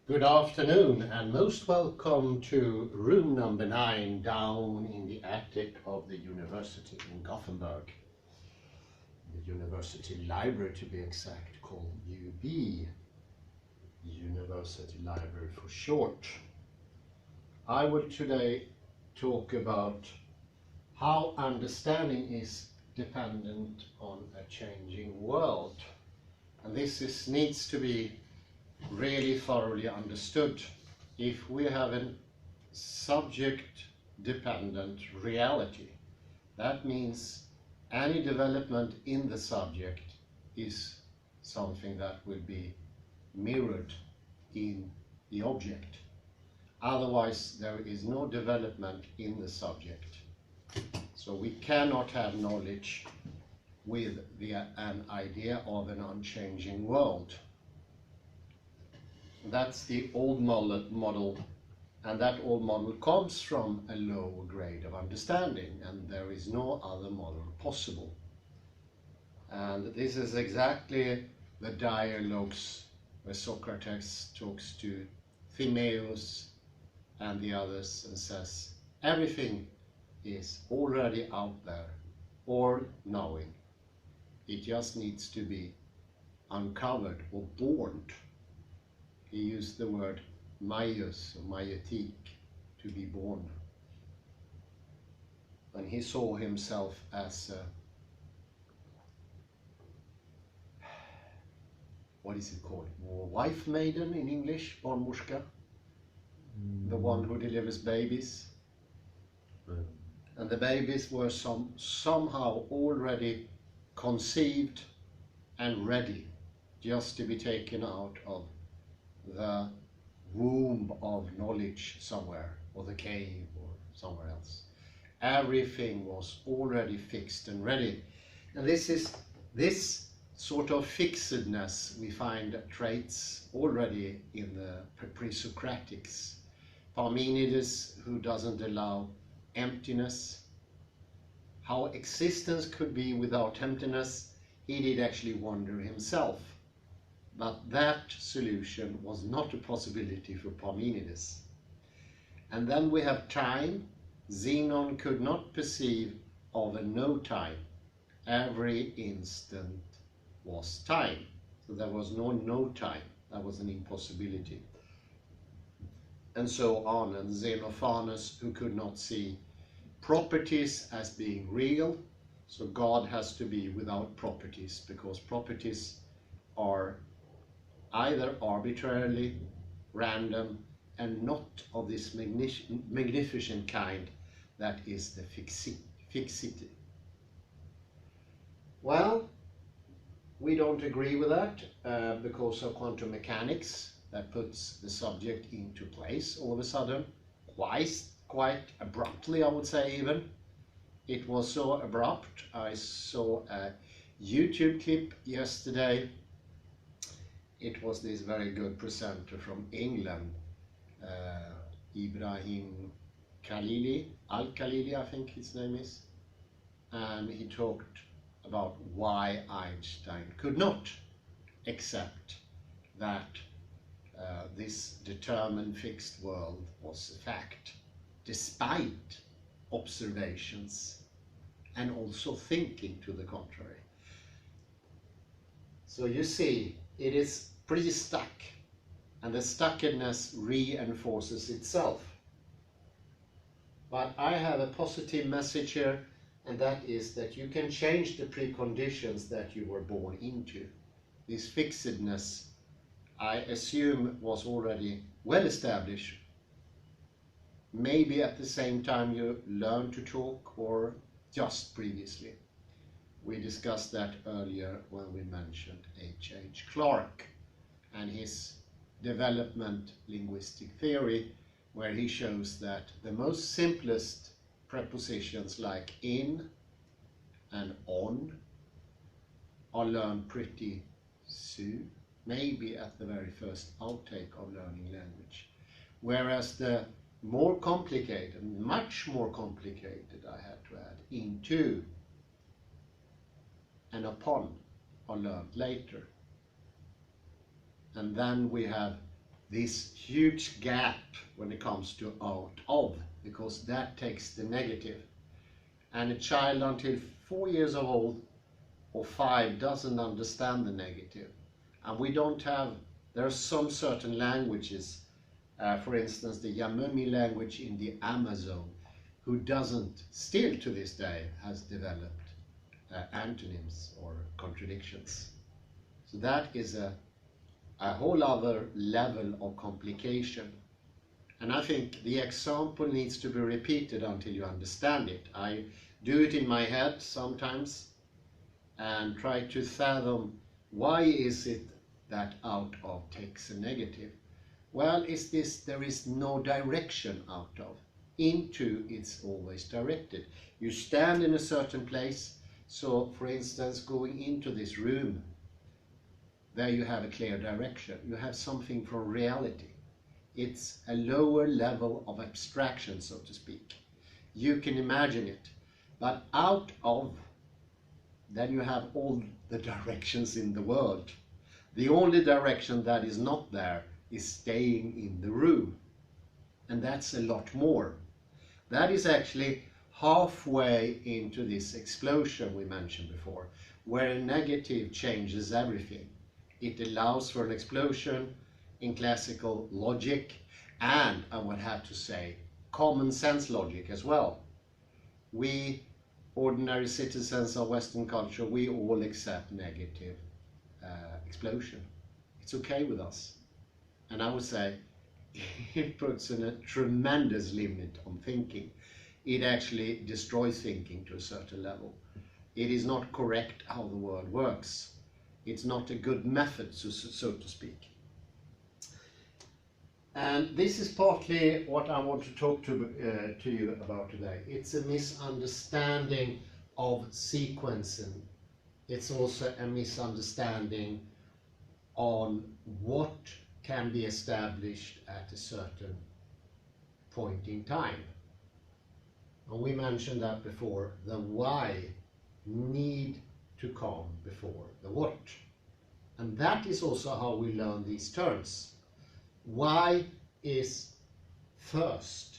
Good afternoon and most welcome to room number 9 down in the attic of the university in Gothenburg. The university library, to be exact, called UB, University Library for short. I will today talk about how understanding is dependent on a changing world. And this needs to be really thoroughly understood. If we have a subject-dependent reality, that means any development in the subject is something that will be mirrored in the object. Otherwise, there is no development in the subject. So we cannot have knowledge with an idea of an unchanging world. That's the old model, and that old model comes from a lower grade of understanding, and there is no other model possible. And this is exactly the dialogues where Socrates talks to Timaeus and the others and says, everything is already out there, or knowing. It just needs to be uncovered or born. He used the word maios, or maietik, to be born. And he saw himself as what is it called? Wife maiden in English, barnmorska, the one who delivers babies. And the babies were somehow already conceived and ready just to be taken out of the womb of knowledge somewhere, or the cave, or somewhere else. Everything was already fixed and ready. And this sort of fixedness we find traits already in the pre-Socratics. Parmenides, who doesn't allow emptiness. How existence could be without emptiness, he did actually wonder himself. But that solution was not a possibility for Parmenides. And then we have time. Zenon could not perceive of a no time. Every instant was time. So there was no time. That was an impossibility. And so on. And Xenophanes, who could not see properties as being real. So God has to be without properties, because properties are either arbitrarily, random, and not of this magnificent kind that is the fixity. Well, we don't agree with that because of quantum mechanics that puts the subject into place all of a sudden, quite abruptly, I would say even. It was so abrupt. I saw a YouTube clip yesterday. It was this very good presenter from England, Ibrahim Al-Khalili, I think his name is. And he talked about why Einstein could not accept that this determined fixed world was a fact, despite observations and also thinking to the contrary. So you see, it is pretty stuck, and the stuckedness reinforces itself. But I have a positive message here, and that is that you can change the preconditions that you were born into. This fixedness, I assume, was already well established. Maybe at the same time you learned to talk, or just previously. We discussed that earlier when we mentioned H.H. Clarke and his development linguistic theory, where he shows that the most simplest prepositions like in and on are learned pretty soon, maybe at the very first outtake of learning language. Whereas the more complicated, much more complicated, I had to add, into and upon are learned later. And then we have this huge gap when it comes to out of, because that takes the negative. And a child until 4 years old or 5 doesn't understand the negative. And we don't have, there are some certain languages, for instance the Yamumi language in the Amazon, who doesn't, still to this day, has developed antonyms or contradictions. So that is a whole other level of complication. And I think the example needs to be repeated until you understand it. I do it in my head sometimes and try to fathom, why is it that out of takes a negative? Well, is this, there is no direction out of. Into, it's always directed. You stand in a certain place, so for instance going into this room, there you have a clear direction. You have something from reality. It's a lower level of abstraction, so to speak. You can imagine it. But out of, then you have all the directions in the world. The only direction that is not there is staying in the room. And that's a lot more. That is actually halfway into this explosion we mentioned before, where a negative changes everything. It allows for an explosion in classical logic and, I would have to say, common sense logic as well. We ordinary citizens of Western culture, we all accept negative explosion. It's okay with us. And I would say it puts in a tremendous limit on thinking. It actually destroys thinking to a certain level. It is not correct how the world works. It's not a good method, so to speak. And this is partly what I want to talk to you about today. It's a misunderstanding of sequencing. It's also a misunderstanding on what can be established at a certain point in time. And we mentioned that before, the why need to come before the what. And that is also how we learn these terms. Why is first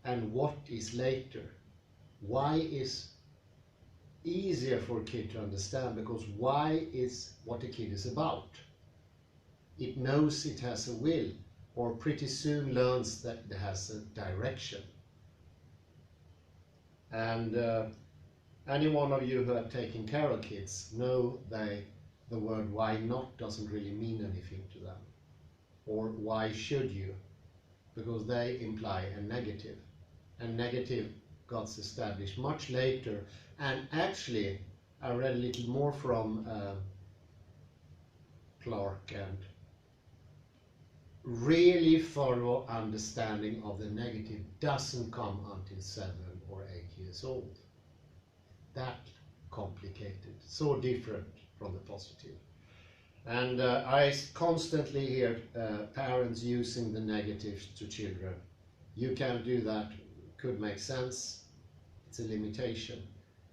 and what is later. Why is easier for a kid to understand because why is what a kid is about. It knows it has a will, or pretty soon learns that it has a direction. And any one of you who have taken care of kids know the word why not doesn't really mean anything to them. Or why should you? Because they imply a negative. And negative got established much later. And actually, I read a little more from Clark, and really thorough understanding of the negative doesn't come until 7 or 8 years old. That complicated, so different from the positive. And I constantly hear parents using the negatives to children. You can't do that, could make sense, it's a limitation.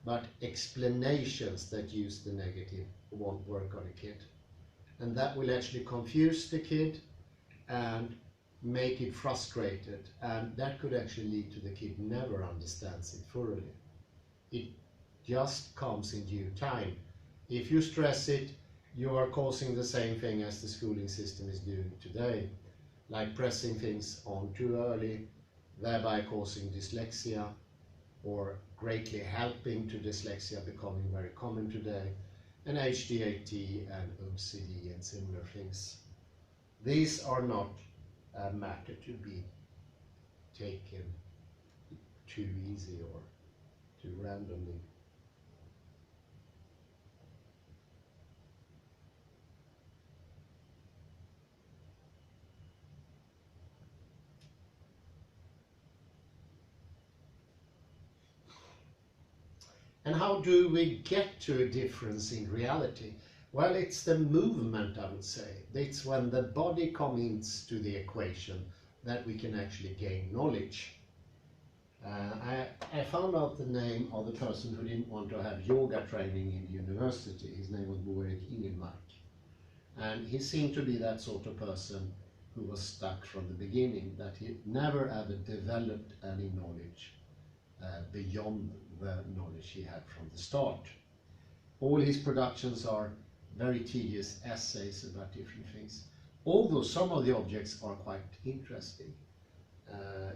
But explanations that use the negative won't work on a kid. And that will actually confuse the kid and make it frustrated. And that could actually lead to the kid never understands it thoroughly. It just comes in due time. If you stress it, you are causing the same thing as the schooling system is doing today, like pressing things on too early, thereby causing dyslexia, or greatly helping to dyslexia becoming very common today, and HDAT and OCD and similar things. These are not a matter to be taken too easy or too randomly. And how do we get to a difference in reality? Well, it's the movement, I would say. It's when the body comes to the equation that we can actually gain knowledge. I found out the name of the person who didn't want to have yoga training in university. His name was Boerik Ingelmark. And he seemed to be that sort of person who was stuck from the beginning, that he never ever developed any knowledge beyond the knowledge he had from the start. All his productions are very tedious essays about different things, although some of the objects are quite interesting.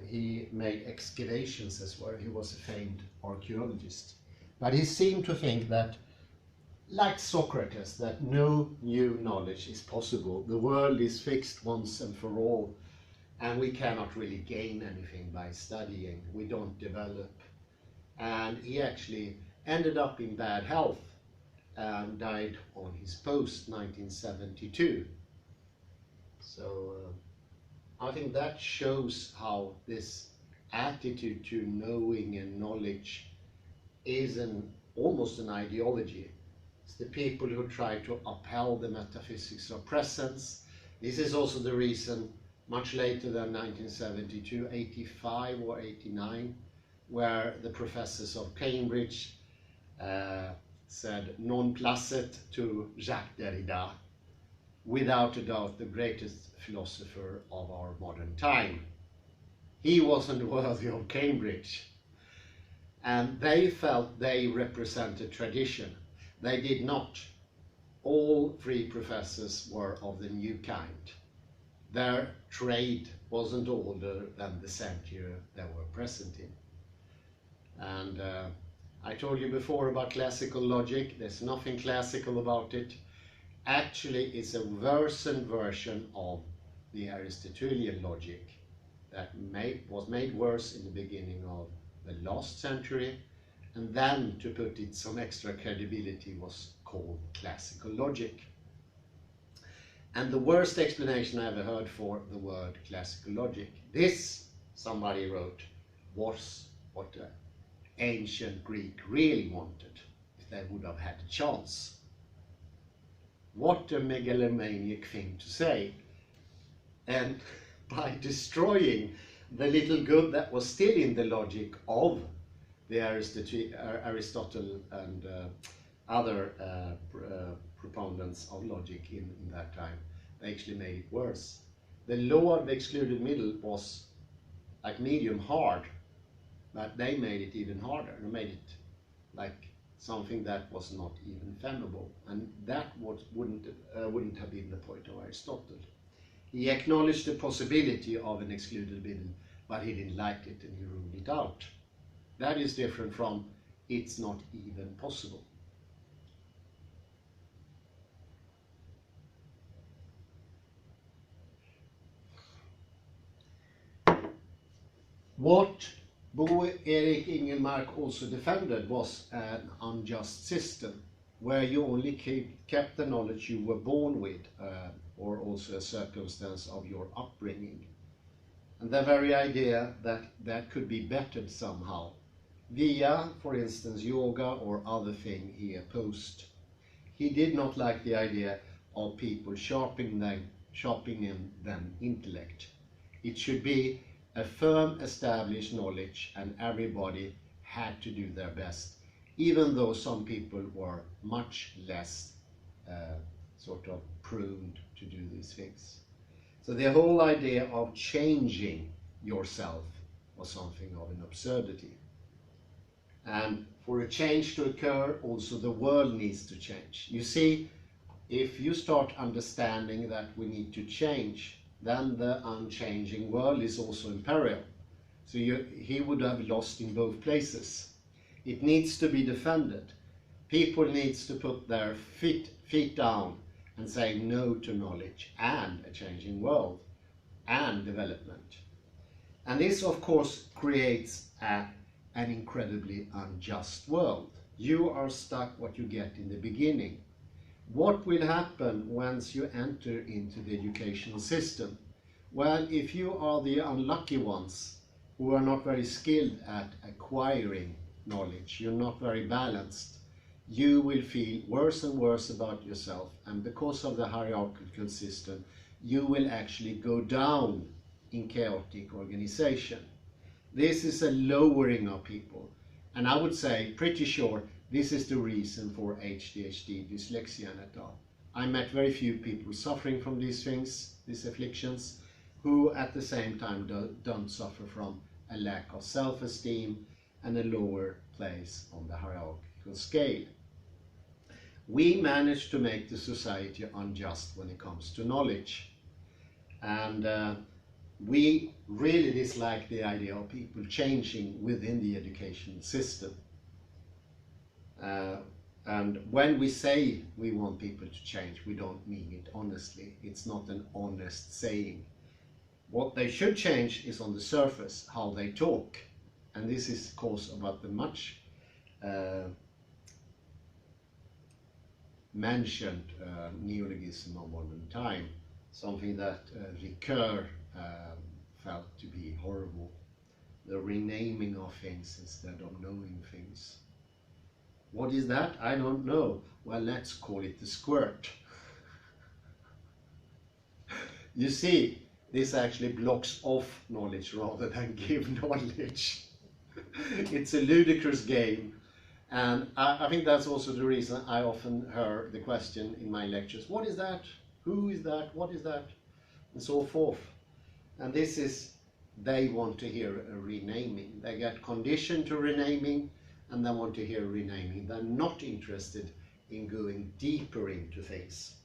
He made excavations as well. He was a famed archaeologist. But he seemed to think that, like Socrates, that no new knowledge is possible. The world is fixed once and for all, and we cannot really gain anything by studying. We don't develop. And he actually ended up in bad health and died on his post, 1972. So I think that shows how this attitude to knowing and knowledge is almost an ideology. It's the people who try to upheld the metaphysics of presence. This is also the reason, much later than 1972, 85 or 89, where the professors of Cambridge said non placet to Jacques Derrida, without a doubt the greatest philosopher of our modern time. He wasn't worthy of Cambridge. And they felt they represented tradition. They did not. All three professors were of the new kind. Their trade wasn't older than the century they were present in. And I told you before about classical logic. There's nothing classical about it. Actually, it's a worsened version of the Aristotelian logic that was made worse in the beginning of the last century, and then, to put it some extra credibility, was called classical logic. And the worst explanation I ever heard for the word classical logic, this, somebody wrote, was what the ancient Greek really wanted, if they would have had a chance. What a megalomaniac thing to say. And by destroying the little good that was still in the logic of the Aristotle and other proponents of logic in that time, they actually made it worse. The law of the excluded middle was like medium hard, but they made it even harder. They made it like something that was not even flammable, and that wouldn't have been the point of Aristotle. He acknowledged the possibility of an excluded middle, but he didn't like it and he ruled it out. That is different from it's not even possible. What Bo Erik Ingelmark also defended was an unjust system, where you only kept the knowledge you were born with, or also a circumstance of your upbringing. And the very idea that that could be bettered somehow, via, for instance, yoga or other thing he opposed. He did not like the idea of people sharpening them intellect. It should be a firm established knowledge, and everybody had to do their best, even though some people were much less sort of prone to do these things. So the whole idea of changing yourself was something of an absurdity. And for a change to occur, also the world needs to change. You see, if you start understanding that we need to change, then the unchanging world is also in peril. So he would have lost in both places. It needs to be defended. People needs to put their feet down and say no to knowledge and a changing world and development. And this, of course, creates an incredibly unjust world. You are stuck what you get in the beginning. What will happen once you enter into the educational system? Well, if you are the unlucky ones who are not very skilled at acquiring knowledge, you're not very balanced, you will feel worse and worse about yourself, and because of the hierarchical system, you will actually go down in chaotic organization. This is a lowering of people, and I would say, pretty sure, this is the reason for ADHD, dyslexia, and et al. I met very few people suffering from these things, these afflictions, who at the same time don't suffer from a lack of self-esteem and a lower place on the hierarchical scale. We manage to make the society unjust when it comes to knowledge. And we really dislike the idea of people changing within the education system. And when we say we want people to change, we don't mean it honestly. It's not an honest saying. What they should change is on the surface, how they talk. And this is, of course, about the much mentioned neologism of modern time, something that Ricoeur felt to be horrible. The renaming of things instead of knowing things. What is that? I don't know. Well, let's call it the squirt. You see, this actually blocks off knowledge rather than give knowledge. It's a ludicrous game, and I think that's also the reason I often hear the question in my lectures, what is that? Who is that? What is that? And so forth. And this is, they want to hear a renaming. They get conditioned to renaming, and they want to hear renaming. They're not interested in going deeper into things.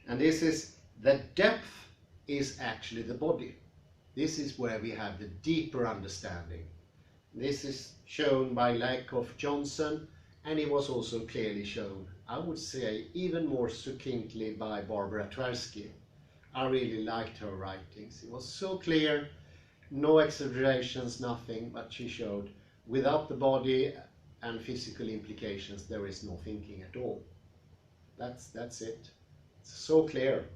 And this is, the depth is actually the body. This is where we have the deeper understanding. This is shown by Lakoff-Johnson, and it was also clearly shown, I would say, even more succinctly by Barbara Tversky. I really liked her writings. It was so clear, no exaggerations, nothing, but she showed without the body and physical implications, there is no thinking at all. That's it. It's so clear.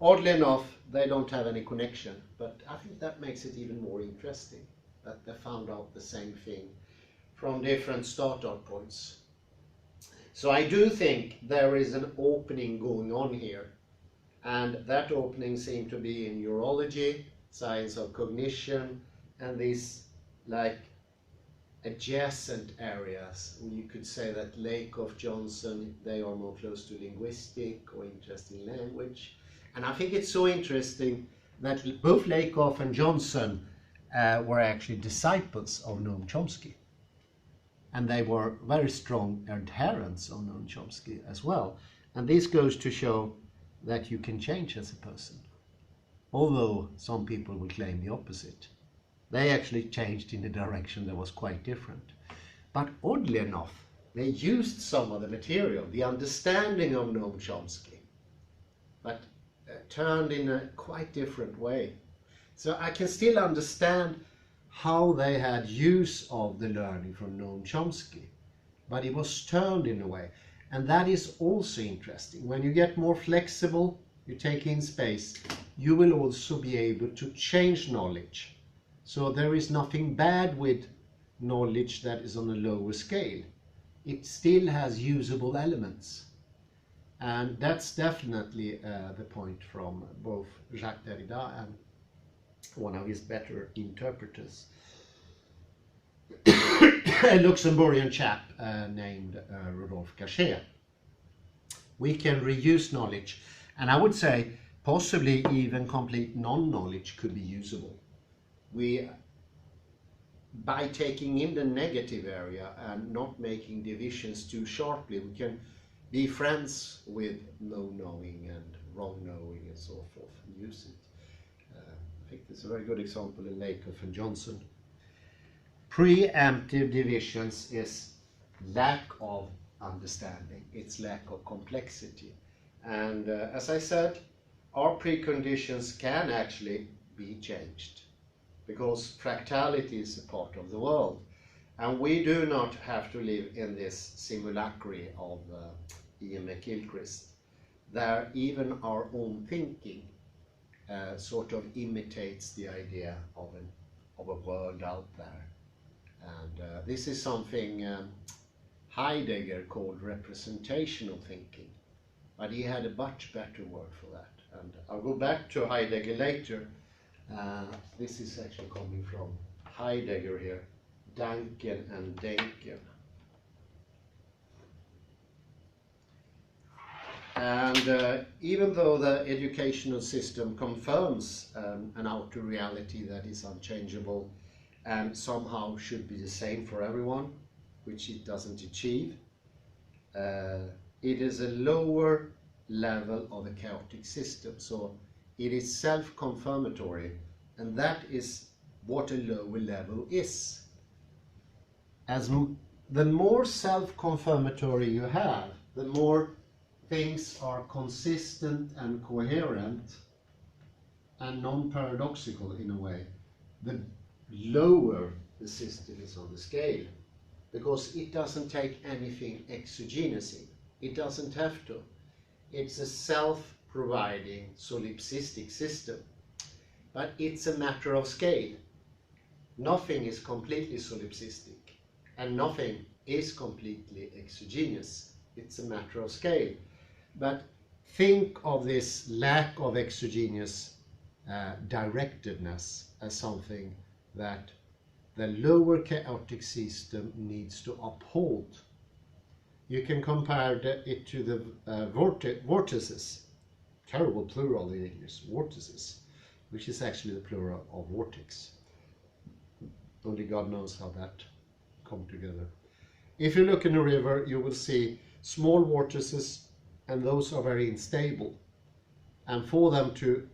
Oddly enough, they don't have any connection, but I think that makes it even more interesting, that they found out the same thing from different start-out points. So I do think there is an opening going on here, and that opening seemed to be in neurology, science of cognition, and these like adjacent areas. You could say that Lakoff-Johnson, they are more close to linguistic or interest in language. And I think it's so interesting that both Lakoff and Johnson were actually disciples of Noam Chomsky. And they were very strong adherents of Noam Chomsky as well. And this goes to show that you can change as a person. Although some people will claim the opposite. They actually changed in a direction that was quite different. But oddly enough, they used some of the material, the understanding of Noam Chomsky, but turned in a quite different way. So I can still understand how they had use of the learning from Noam Chomsky, but it was turned in a way. And that is also interesting. When you get more flexible, you take in space, you will also be able to change knowledge. So there is nothing bad with knowledge that is on a lower scale. It still has usable elements. And that's definitely the point from both Jacques Derrida and one of his better interpreters, a Luxembourgian chap named Rodolphe Cachet. We can reuse knowledge, and I would say possibly even complete non-knowledge could be usable. By taking in the negative area and not making divisions too sharply, we can be friends with no knowing and wrong knowing and so forth and use it. I think this is a very good example in Lakoff and Johnson. Preemptive divisions is lack of understanding, it's lack of complexity. And as I said, our preconditions can actually be changed, because fractality is a part of the world. And we do not have to live in this simulacry of Ian McGilchrist. There, even our own thinking sort of imitates the idea of a world out there. And this is something Heidegger called representational thinking, but he had a much better word for that. And I'll go back to Heidegger later. This is actually coming from Heidegger here, Danken and Denken. And even though the educational system confirms an outer reality that is unchangeable and somehow should be the same for everyone, which it doesn't achieve, it is a lower level of a chaotic system. So it is self-confirmatory, and that is what a lower level is. The more self-confirmatory you have, the more things are consistent and coherent and non-paradoxical in a way, the lower the system is on the scale, because it doesn't take anything exogenous in. It doesn't have to. It's a self-providing solipsistic system, but it's a matter of scale. Nothing is completely solipsistic and nothing is completely exogenous. It's a matter of scale. But think of this lack of exogenous directedness as something that the lower chaotic system needs to uphold. You can compare it to the vortices, terrible plural in English, vortices, which is actually the plural of vortex. Only God knows how that come together. If you look in a river, you will see small vortices, and those are very unstable. And for them to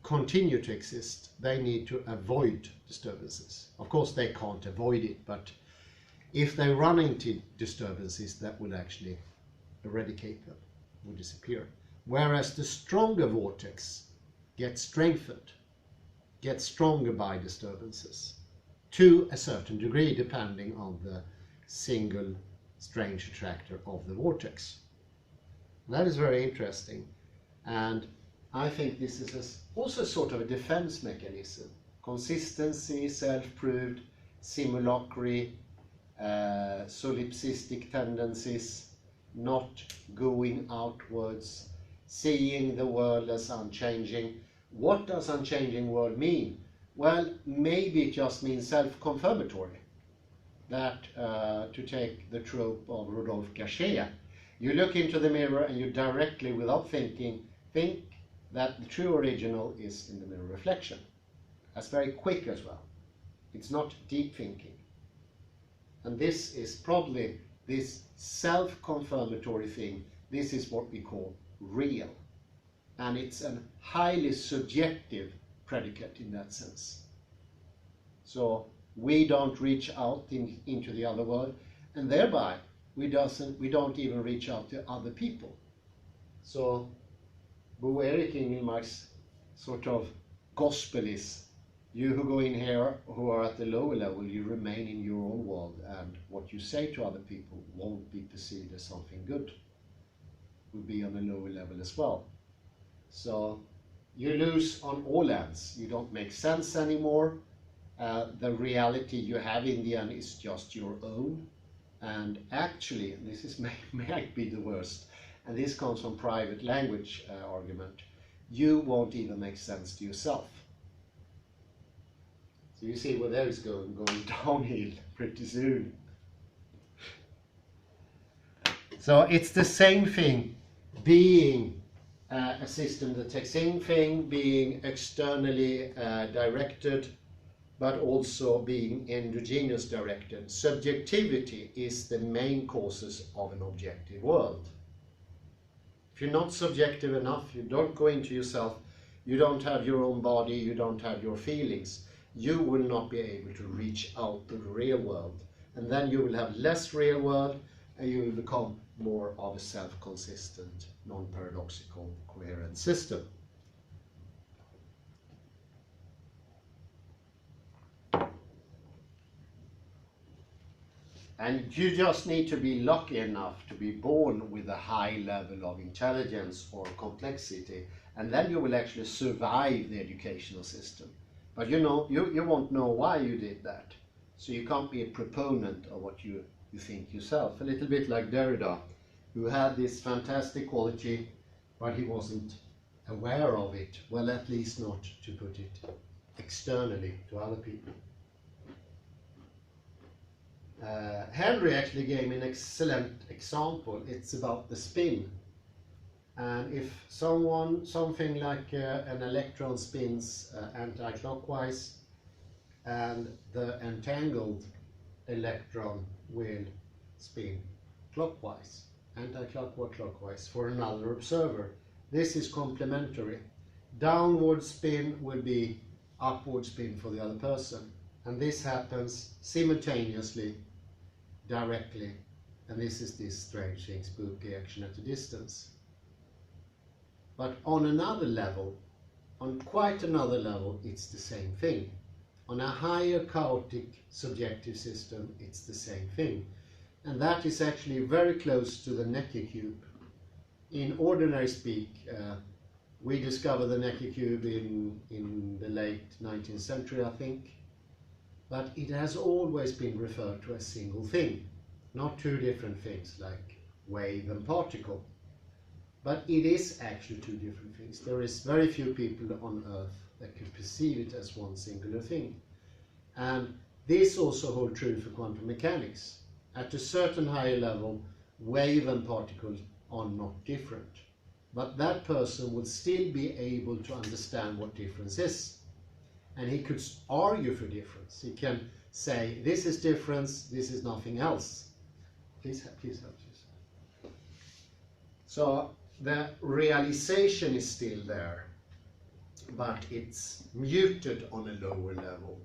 continue to exist, they need to avoid disturbances. Of course, they can't avoid it, but if they run into disturbances, that will actually eradicate them, will disappear. Whereas the stronger vortex gets strengthened, gets stronger by disturbances, to a certain degree, depending on the single strange attractor of the vortex. And that is very interesting, and I think this is also sort of a defense mechanism. Consistency, self-proved, simulacry, solipsistic tendencies, not going outwards, seeing the world as unchanging. What does unchanging world mean? Well, maybe it just means self-confirmatory. That, to take the trope of Rodolphe Gasset, you look into the mirror and you directly, without thinking, think that the true original is in the mirror reflection. That's very quick as well. It's not deep thinking. And this is probably this self-confirmatory thing. This is what we call real. And it's a highly subjective predicate in that sense. So we don't reach out into the other world, and thereby we don't even reach out to other people. So Bo Erik Engelmark's sort of gospel is, you who go in here, who are at the lower level, you remain in your own world, and what you say to other people won't be perceived as something good. It will be on a lower level as well. So you lose on all ends. You don't make sense anymore. The reality you have in the end is just your own. And actually, and this is might be the worst, and this comes from private language argument, you won't even make sense to yourself. So you see where that is going downhill pretty soon. So it's the same thing, being a system that takes in thing, being externally directed, but also being endogenous directed. Subjectivity is the main causes of an objective world. If you're not subjective enough, you don't go into yourself, you don't have your own body, you don't have your feelings, you will not be able to reach out to the real world. And then you will have less real world, and you will become more of a self-consistent, non-paradoxical, coherent system. And you just need to be lucky enough to be born with a high level of intelligence or complexity, and then you will actually survive the educational system. But you know, you won't know why you did that. So you can't be a proponent of what you think yourself. A little bit like Derrida, who had this fantastic quality, but he wasn't aware of it. Well, at least not to put it externally to other people. Henry actually gave me an excellent example. It's about the spin. And if something like an electron spins anti-clockwise, and the entangled electron will spin clockwise, anti-clockwise for another observer. This is complementary. Downward spin will be upward spin for the other person, and this happens simultaneously, directly, and this is this strange thing, spooky action at a distance. But on another level, on quite another level, it's the same thing. On a higher chaotic subjective system, it's the same thing. And that is actually very close to the Necker cube. In ordinary speak, we discovered the Necker cube in the late 19th century, I think. But it has always been referred to as a single thing, not two different things like wave and particle. But it is actually two different things. There is very few people on Earth that can perceive it as one singular thing. And this also holds true for quantum mechanics. At a certain higher level, wave and particle are not different. But that person will still be able to understand what difference is. And he could argue for difference. He can say, this is difference, this is nothing else. Please help yourself. So the realization is still there, but it's muted on a lower level.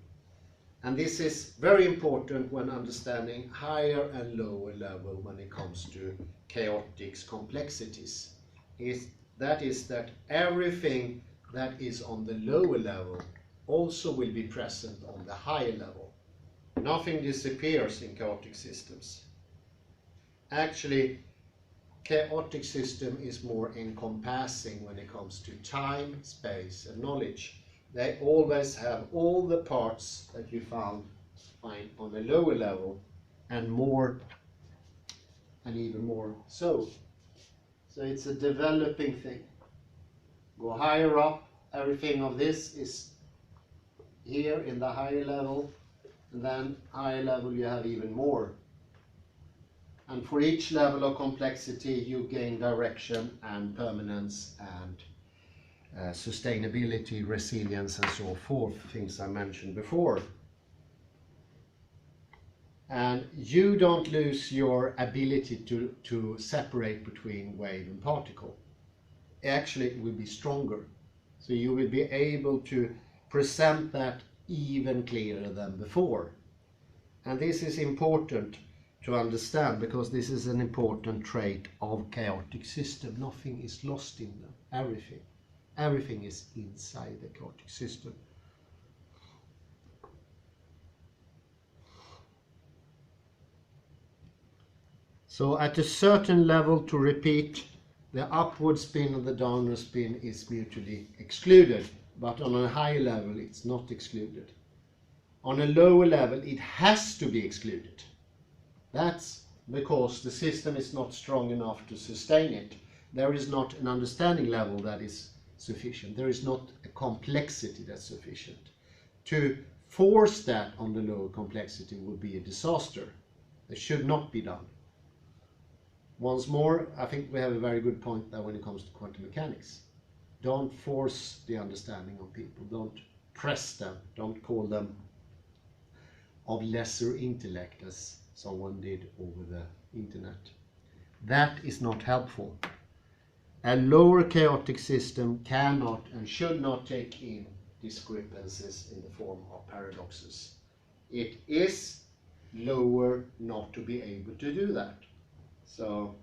And this is very important when understanding higher and lower level when it comes to chaotic complexities. That is that everything that is on the lower level also will be present on the higher level. Nothing disappears in chaotic systems. Actually, chaotic system is more encompassing when it comes to time, space, and knowledge. They always have all the parts that you find on a lower level, and more, and even more so. So it's a developing thing. Go higher up, everything of this is here in the higher level, and then higher level you have even more. And for each level of complexity you gain direction and permanence and sustainability, resilience, and so forth, things I mentioned before. And you don't lose your ability to separate between wave and particle. Actually, it will be stronger. So you will be able to present that even clearer than before. And this is important to understand, because this is an important trait of chaotic system. Nothing is lost in them, everything. Everything is inside the chaotic system. So at a certain level, to repeat, the upward spin and the downward spin is mutually excluded, but on a higher level it's not excluded. On a lower level it has to be excluded. That's because the system is not strong enough to sustain it. There is not an understanding level that is sufficient. There is not a complexity that's sufficient. To force that on the lower complexity would be a disaster. It should not be done. Once more, I think we have a very good point there when it comes to quantum mechanics. Don't force the understanding on people. Don't press them. Don't call them of lesser intellect, as someone did over the internet. That is not helpful. A lower chaotic system cannot and should not take in discrepancies in the form of paradoxes. It is lower not to be able to do that. So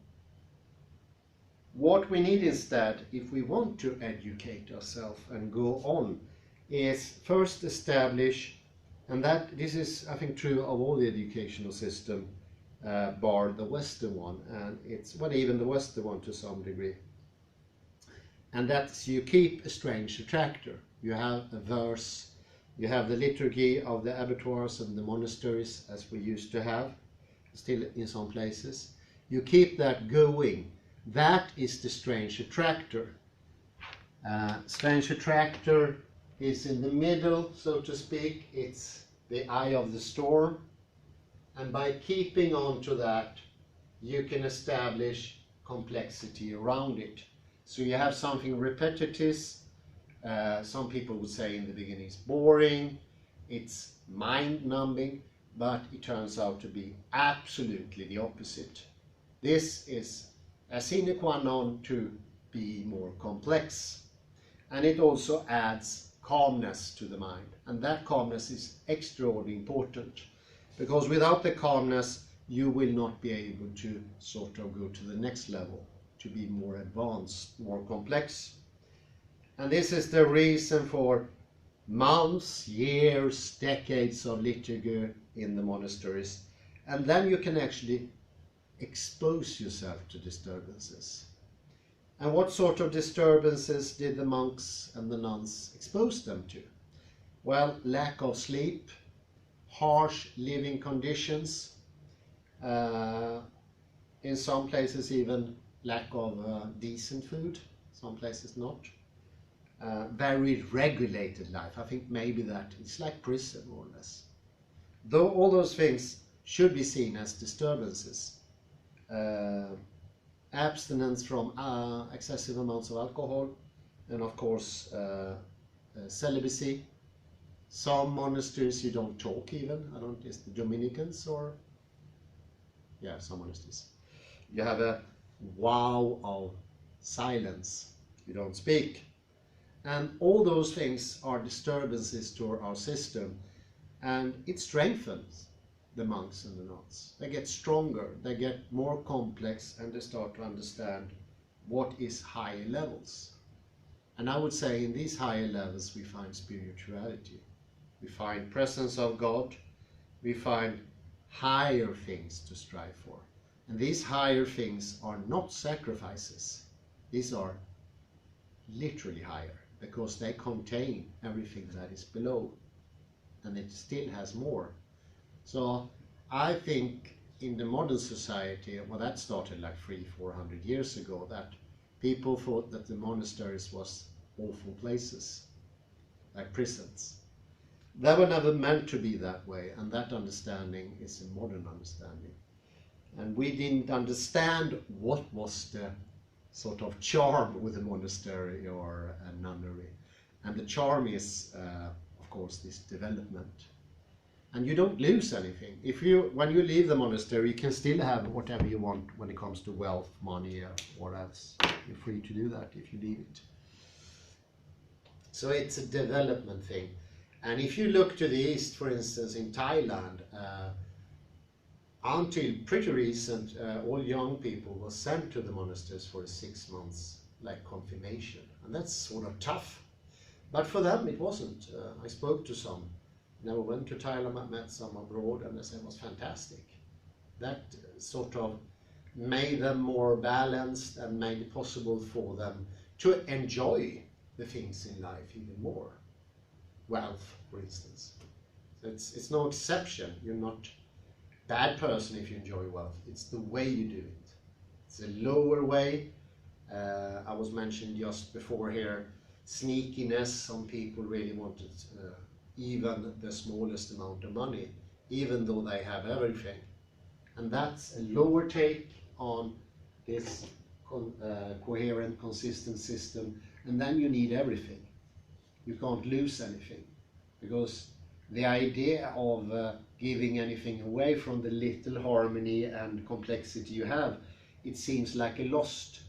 what we need instead, if we want to educate ourselves and go on, is first establish, and that this is I think true of all the educational system, bar the Western one, and it's even the Western one to some degree. And that's you keep a strange attractor. You have a verse, you have the liturgy of the abattoirs and the monasteries as we used to have, still in some places. You keep that going. That is the strange attractor. Strange attractor is in the middle, so to speak. It's the eye of the storm. And by keeping on to that, you can establish complexity around it. So you have something repetitive. Some people would say in the beginning it's boring, it's mind-numbing, but it turns out to be absolutely the opposite. This is a sine qua non to be more complex. And it also adds calmness to the mind. And that calmness is extraordinarily important, because without the calmness, you will not be able to sort of go to the next level, to be more advanced, more complex. And this is the reason for months, years, decades of liturgy in the monasteries. And then you can actually expose yourself to disturbances. And what sort of disturbances did the monks and the nuns expose them to? Well, lack of sleep, harsh living conditions, in some places even lack of decent food, some places not. Very regulated life. I think maybe that it's like prison, more or less. Though all those things should be seen as disturbances. Abstinence from excessive amounts of alcohol, and of course celibacy. Some monasteries you don't talk even. I don't, is the Dominicans or? Yeah, some monasteries. You have a vow of silence. You don't speak. And all those things are disturbances to our system, and it strengthens the monks and the nuns. They get stronger, they get more complex, and they start to understand what is higher levels. And I would say in these higher levels we find spirituality. We find presence of God, we find higher things to strive for. And these higher things are not sacrifices. These are literally higher, because they contain everything that is below, and it still has more. So I think in the modern society, well, that started like 300-400 years ago, that people thought that the monasteries was awful places, like prisons. They were never meant to be that way, and that understanding is a modern understanding. And we didn't understand what was the sort of charm with a monastery or a nunnery. And the charm is, of course, this development. And you don't lose anything. When you leave the monastery, you can still have whatever you want when it comes to wealth, money, or else. You're free to do that if you leave it. So it's a development thing. And if you look to the east, for instance, in Thailand, until pretty recent, all young people were sent to the monasteries for 6 months, like confirmation. And that's sort of tough. But for them, it wasn't. I spoke to some. Never went to Thailand, I met some abroad, and they said it was fantastic. That sort of made them more balanced and made it possible for them to enjoy the things in life even more. Wealth, for instance. So it's no exception. You're not a bad person if you enjoy wealth. It's the way you do it. It's a lower way. I was mentioned just before here, sneakiness. Some people really wanted even the smallest amount of money, even though they have everything. And that's a lower take on this coherent, consistent system. And then you need everything. You can't lose anything, because the idea of giving anything away from the little harmony and complexity you have, it seems like a lost.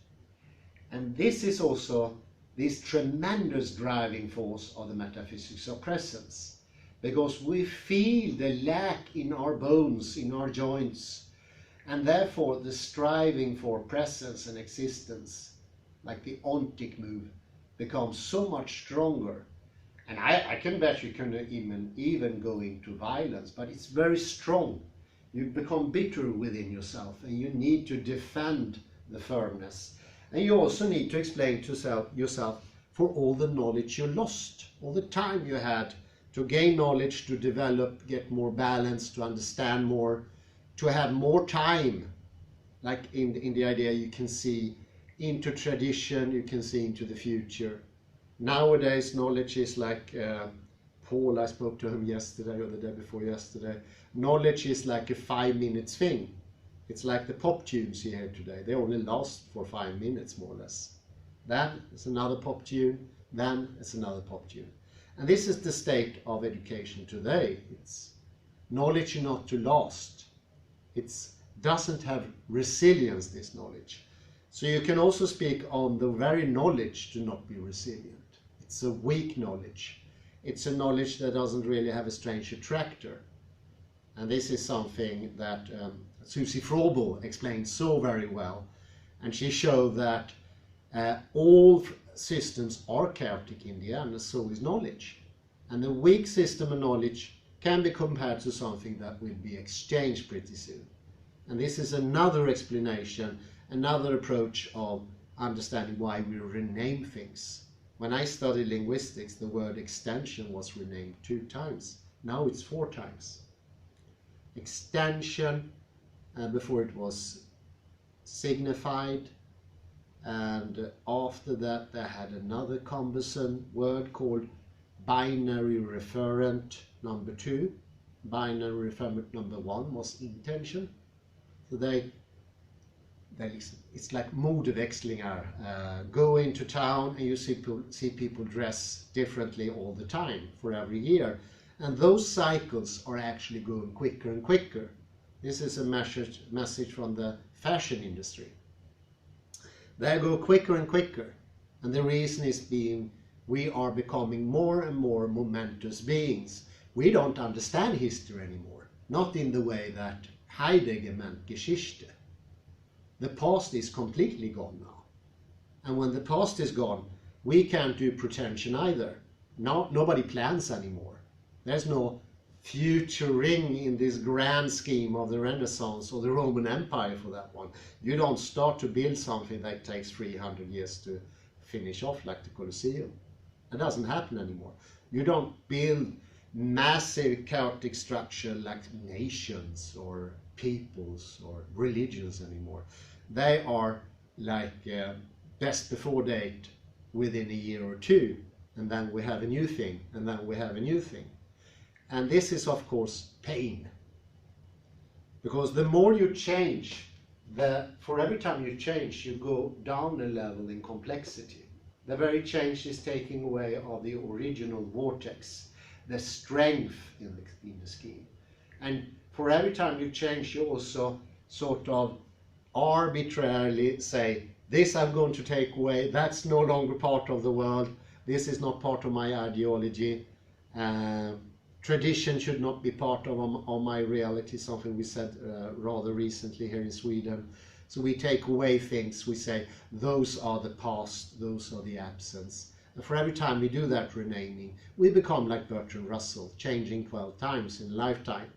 And this is also this tremendous driving force of the metaphysics of presence, because we feel the lack in our bones, in our joints, and therefore the striving for presence and existence, like the ontic move, becomes so much stronger. And I can bet you can even go into violence, but it's very strong. You become bitter within yourself, and you need to defend the firmness. And you also need to explain to yourself for all the knowledge you lost, all the time you had to gain knowledge, to develop, get more balance, to understand more, to have more time. Like in the idea, you can see into tradition, you can see into the future. Nowadays, knowledge is like, Paul, I spoke to him yesterday or the day before yesterday, knowledge is like a 5-minute thing. It's like the pop tunes you hear today. They only last for 5 minutes, more or less. then it's another pop tune, then it's another pop tune. And this is the state of education today. It's knowledge not to last. It doesn't have resilience, this knowledge. So you can also speak on the very knowledge to not be resilient. It's a weak knowledge. It's a knowledge that doesn't really have a strange attractor. And this is something that Susie Froebel explained so very well. And she showed that all systems are chaotic in the end, and so is knowledge. And the weak system of knowledge can be compared to something that will be exchanged pretty soon. And this is another explanation, another approach of understanding why we rename things. When I studied linguistics, the word extension was renamed 2 times. Now it's 4 times. Extension, before it was signified, and after that they had another cumbersome word called binary referent number 2. Binary referent number 1 was intention. So they it's like modeväxlingar. Go into town and you see people dress differently all the time for every year. And those cycles are actually going quicker and quicker. This is a message from the fashion industry. They go quicker and quicker. And the reason is being we are becoming more and more momentous beings. We don't understand history anymore. Not in the way that Heidegger meant Geschichte. The past is completely gone now. And when the past is gone, we can't do pretension either. Nobody plans anymore. There's no futuring in this grand scheme of the Renaissance or the Roman Empire for that one. You don't start to build something that takes 300 years to finish off like the Colosseum. That doesn't happen anymore. You don't build massive chaotic structure like nations or peoples or religions anymore. They are like best before date within a year or two, and then we have a new thing, and then we have a new thing. And this is of course pain, because the more you change, for every time you change, you go down a level in complexity. The very change is taking away of the original vortex, the strength in the scheme. And for every time you change, you also sort of arbitrarily say, this I'm going to take away, that's no longer part of the world, this is not part of my ideology, tradition should not be part of my reality, something we said rather recently here in Sweden. So we take away things, we say, those are the past, those are the absence. And for every time we do that renaming, we become like Bertrand Russell, changing 12 times in a lifetime.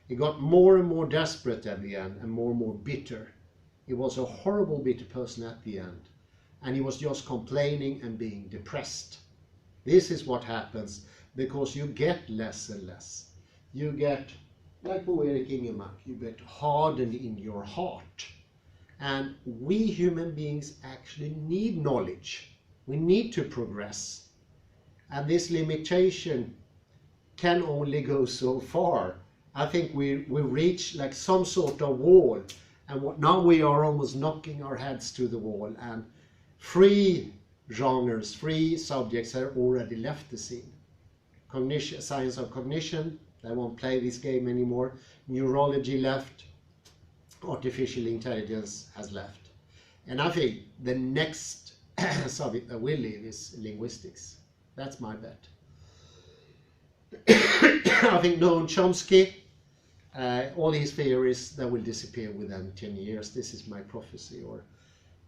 He got more and more desperate at the end and more bitter. He was a horrible bitter person at the end. And he was just complaining and being depressed. This is what happens because you get less and less. You get, like Bo Erik Ingemark, you get hardened in your heart. And we human beings actually need knowledge. We need to progress. And this limitation can only go so far. I think we reach like some sort of wall. And now we are almost knocking our heads to the wall. And free genres, free subjects have already left the scene. Cognition, science of cognition, they won't play this game anymore. Neurology left. Artificial intelligence has left. And I think the next subject that will leave is linguistics. That's my bet. I think Noam Chomsky, all his theories that will disappear within 10 years. This is my prophecy or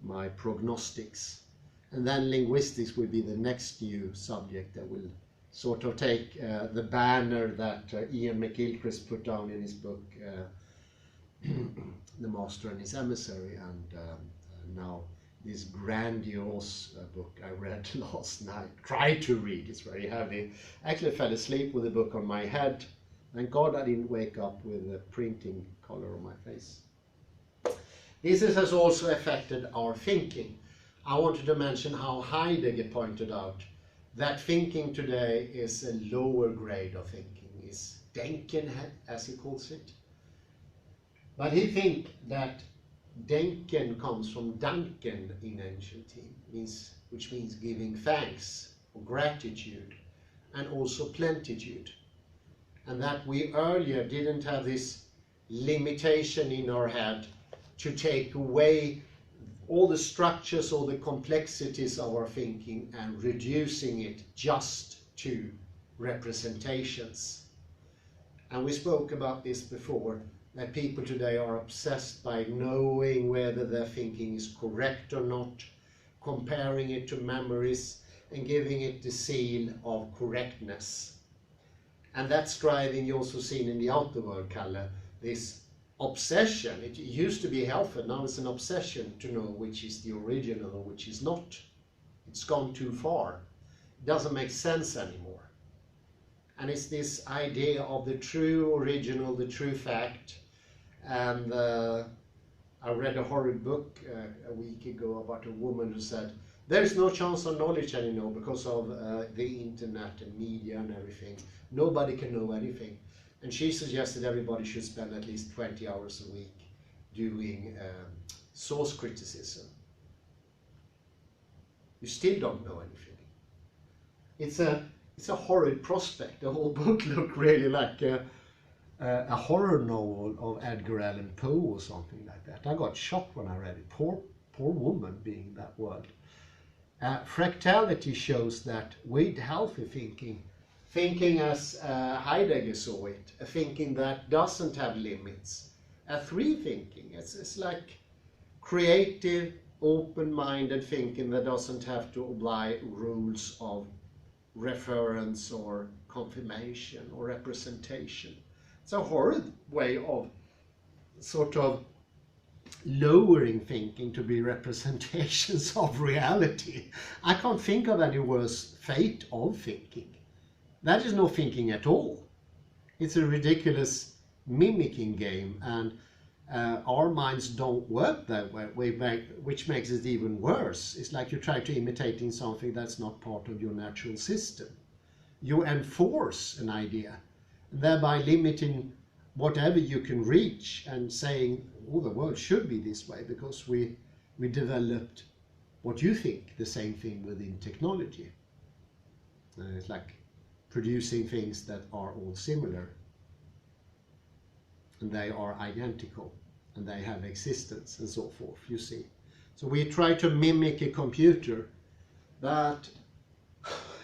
my prognostics. And then linguistics will be the next new subject that will sort of take the banner that Ian McGilchrist put down in his book, The Master and His Emissary, and now this grandiose book I read last night, tried to read, it's very heavy. Actually fell asleep with the book on my head. Thank God I didn't wake up with a printing color on my face. This has also affected our thinking. I wanted to mention how Heidegger pointed out that thinking today is a lower grade of thinking, is Denken, as he calls it. But he thinks that Denken comes from Danken in ancient means which means giving thanks or gratitude, and also plentitude. And that we earlier didn't have this limitation in our head to take away all the structures, all the complexities of our thinking and reducing it just to representations. And we spoke about this before, that people today are obsessed by knowing whether their thinking is correct or not, comparing it to memories and giving it the seal of correctness. And that striving you also seen in the outer world, Kalle, this obsession. It used to be healthy, now it's an obsession to know which is the original or which is not. It's gone too far. It doesn't make sense anymore. And it's this idea of the true original, the true fact. And I read a horrid book a week ago about a woman who said, there is no chance of knowledge anymore because of the internet and media and everything. Nobody can know anything. And she suggested everybody should spend at least 20 hours a week doing source criticism. You still don't know anything. It's a horrid prospect. The whole book looked really like a horror novel of Edgar Allan Poe or something like that. I got shocked when I read it. Poor woman being that word. Fractality shows that with healthy thinking as Heidegger saw it, a thinking that doesn't have limits, a free thinking. It's like creative, open-minded thinking that doesn't have to obey rules of reference or confirmation or representation. It's a horrid way of sort of lowering thinking to be representations of reality. I can't think of any worse fate of thinking. That is no thinking at all. It's a ridiculous mimicking game, and our minds don't work that way, which makes it even worse. It's like you try to imitating something that's not part of your natural system. You enforce an idea, thereby limiting whatever you can reach and saying, oh, the world should be this way because we developed what you think, the same thing within technology. It's like producing things that are all similar, and they are identical, and they have existence and so forth, you see. So we try to mimic a computer, but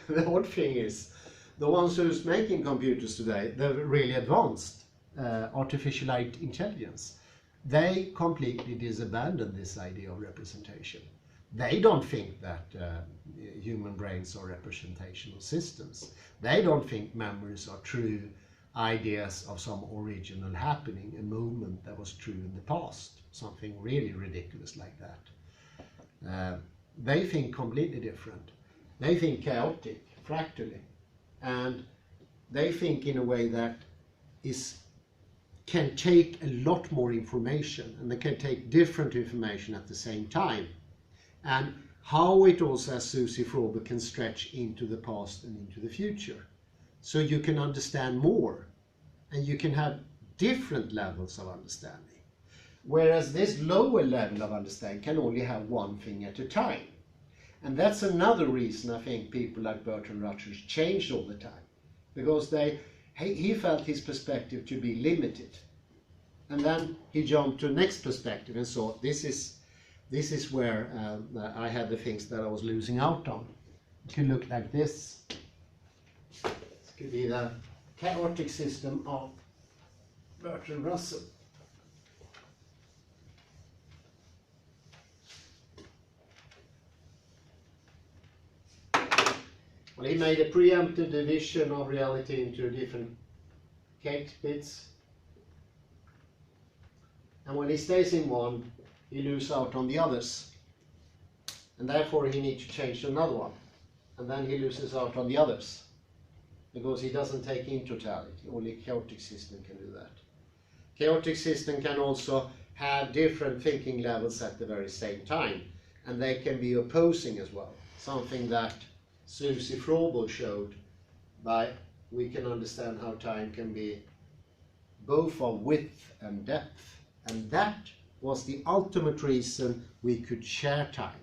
the odd thing is, the ones who's making computers today, they're really advanced, artificial intelligence, they completely disabandon this idea of representation. They don't think that human brains are representational systems. They don't think memories are true ideas of some original happening, a moment that was true in the past, something really ridiculous like that. They think completely different. They think chaotic, fractally, and they think in a way that can take a lot more information, and they can take different information at the same time. And how it also, as Susie Frobe, can stretch into the past and into the future. So you can understand more, and you can have different levels of understanding. Whereas this lower level of understanding can only have one thing at a time. And that's another reason I think people like Bertrand Russell changed all the time. Because he felt his perspective to be limited. And then he jumped to the next perspective and saw this is where I had the things that I was losing out on. It could look like this. This could be the chaotic system of Bertrand Russell. Well, he made a preemptive division of reality into different cake bits. And when he stays in one, he loses out on the others. And therefore he needs to change to another one. And then he loses out on the others. Because he doesn't take in totality. Only a chaotic system can do that. Chaotic system can also have different thinking levels at the very same time. And they can be opposing as well. Something that Susie Frobe showed by we can understand how time can be both of width and depth. And that was the ultimate reason we could share time.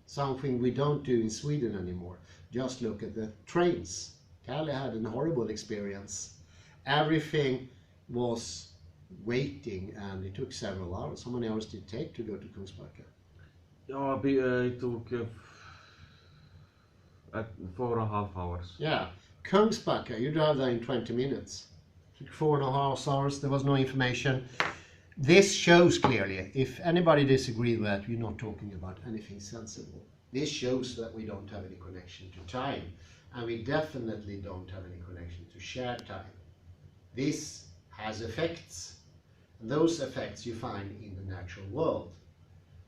something we don't do in Sweden anymore. Just look at the trains. Kalle had a horrible experience. Everything was waiting and it took several hours. How many hours did it take to go to Kungsbacka? Ja, it took 4.5 hours. Yeah, Kungsbacka, you drive there in 20 minutes. It took 4.5 hours, there was no information. This shows clearly, if anybody disagrees with that, you're not talking about anything sensible. This shows that we don't have any connection to time, and we definitely don't have any connection to shared time. This has effects, and those effects you find in the natural world.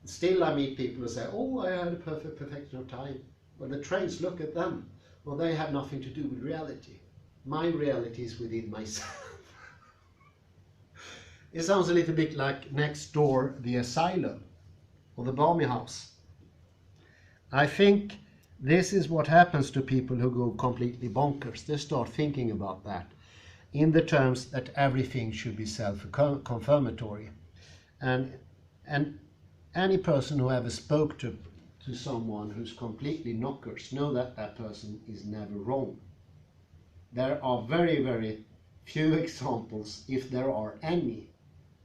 Still I meet people who say, oh, I had a perfect perfection of time. Well, the trains, look at them. Well, they have nothing to do with reality. My reality is within myself. It sounds a little bit like next door, the asylum, or the Barmy house. I think this is what happens to people who go completely bonkers. They start thinking about that in the terms that everything should be self-confirmatory. And any person who ever spoke to someone who's completely knockers know that that person is never wrong. There are very, very few examples, if there are any,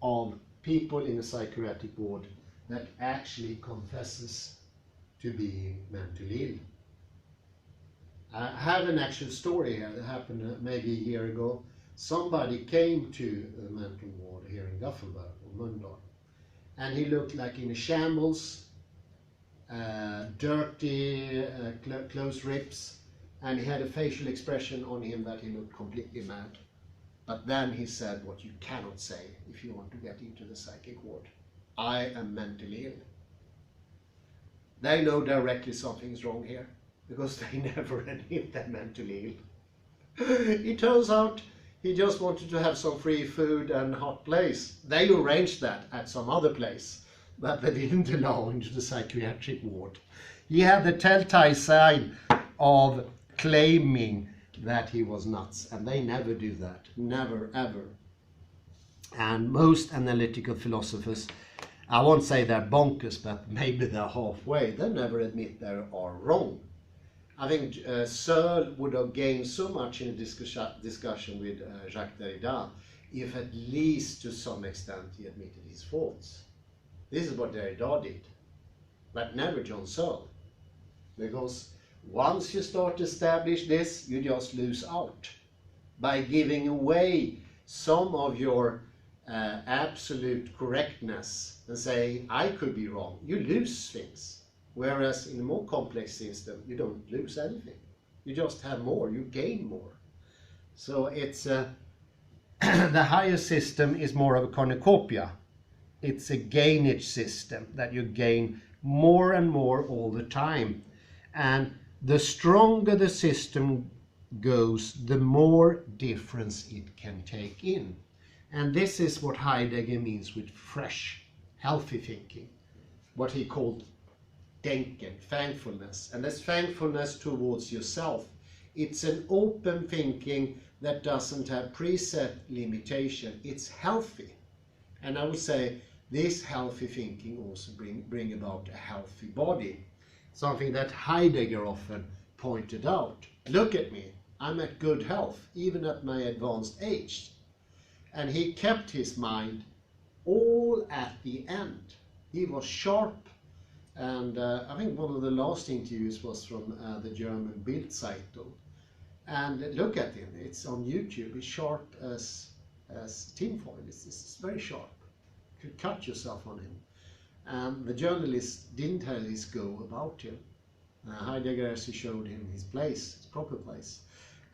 of people in a psychiatric ward that actually confesses to being mentally ill. I have an actual story here that happened maybe a year ago. Somebody came to the mental ward here in Gothenburg, or Mölndal, and he looked like in a shambles, dirty, close ribs, and he had a facial expression on him that he looked completely mad. But then he said what you cannot say if you want to get into the psychic ward. I am mentally ill. They know directly something's wrong here, because they never admit they're mentally ill. It turns out he just wanted to have some free food and hot place. They arranged that at some other place, but they didn't allow him to the psychiatric ward. He had the telltale sign of claiming that he was nuts, and they never do that, never ever. And most analytical philosophers, I won't say they're bonkers, but maybe they're halfway. They never admit they are wrong. I think Searle would have gained so much in a discussion with Jacques Derrida if at least to some extent he admitted his faults. This is what Derrida did, but never John Searle. Because once you start to establish this, you just lose out by giving away some of your absolute correctness and say, I could be wrong. You lose things. Whereas in a more complex system, you don't lose anything. You just have more, you gain more. So it's the higher system is more of a cornucopia. It's a gainage system that you gain more and more all the time. And the stronger the system goes, the more difference it can take in. And this is what Heidegger means with fresh, healthy thinking. What he called denken, thankfulness. And that's thankfulness towards yourself. It's an open thinking that doesn't have preset limitation. It's healthy. And I would say this healthy thinking also bring about a healthy body. Something that Heidegger often pointed out. Look at me, I'm at good health, even at my advanced age. And he kept his mind all at the end. He was sharp. And I think one of the last interviews was from the German Bild Zeitung. And look at him, it's on YouTube. He's sharp as tinfoil. It's very sharp. You could cut yourself on him. And the journalist didn't have his go about him. Heidegger actually showed him his place, his proper place.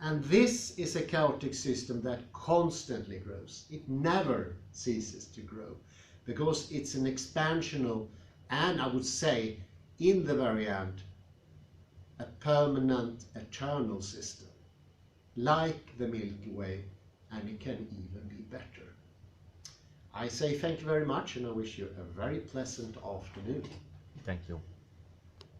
And this is a chaotic system that constantly grows. It never ceases to grow because it's an expansional, and I would say, in the very end, a permanent, eternal system, like the Milky Way, and it can even be better. I say thank you very much, and I wish you a very pleasant afternoon. Thank you.